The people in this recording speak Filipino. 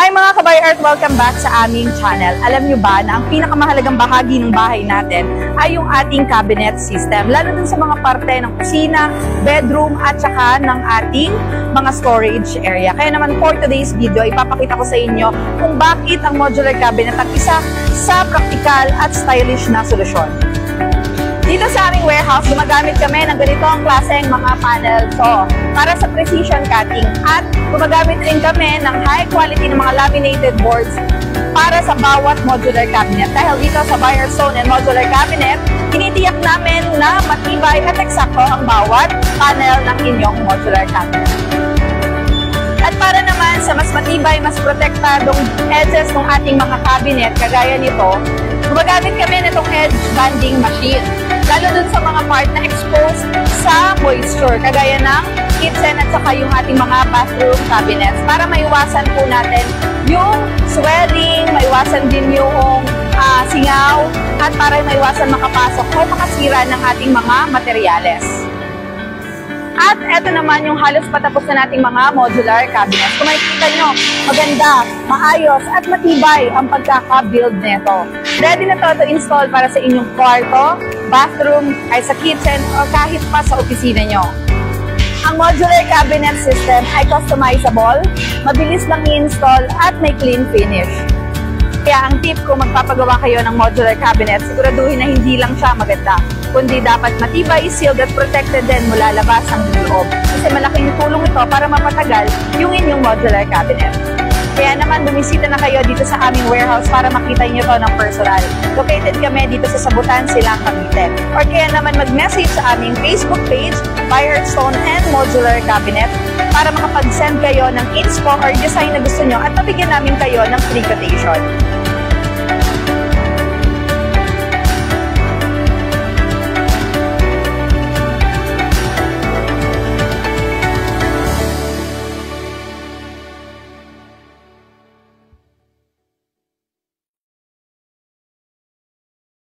Hi mga kabay art! Welcome back sa aming channel. Alam nyo ba na ang pinakamahalagang bahagi ng bahay natin ay yung ating cabinet system. Lalo dun sa mga parte ng kusina, bedroom, at saka ng ating mga storage area. Kaya naman for today's video, ipapakita ko sa inyo kung bakit ang modular cabinet ang isa sa practical at stylish na solusyon. Dito sa aming warehouse, gumagamit kami ng ganitong klaseng mga panel saw para sa precision cutting at gumagamit rin kami ng high quality ng mga laminated boards para sa bawat modular cabinet. Dahil dito sa Firestone and Modular Cabinet, tinitiyak namin na matibay at eksakto ang bawat panel ng inyong modular cabinet. At para naman sa mas matibay, mas protektadong edges ng ating mga cabinet, kagaya nito, gumagamit kami nitong edge banding machine. Lalo dun sa mga part na exposed sa moisture, kagaya ng kitchen at saka yung ating mga bathroom cabinets para maiwasan po natin yung swelling, maiwasan din yung singaw, at para maiwasan makapasok o makasira ng ating mga materyales. At eto naman yung halos patapos na nating mga modular cabinets. Kung makikita nyo, maganda, maayos, at matibay ang pagkaka-build nito. Ready na to install para sa inyong kwarto, bathroom, ay sa kitchen, o kahit pa sa opisina nyo. Ang modular cabinet system ay customizable, mabilis lang i-install, at may clean finish. Kaya ang tip kung magpapagawa kayo ng modular cabinet, siguraduhin na hindi lang siya maganda, kundi dapat matibay, sealed at protected din mula labas hanggang loob. Kasi malaking tulong ito para mapatagal yung inyong modular cabinet. Kaya naman bumisita na kayo dito sa aming warehouse para makita nyo to ng personal. Located kami dito sa Sabutan, Silang, Cavite. Or kaya naman mag-message sa aming Facebook page, Firestone and Modular Cabinet, para makapag-send kayo ng inspo or design na gusto nyo at mabigyan namin kayo ng free quotation.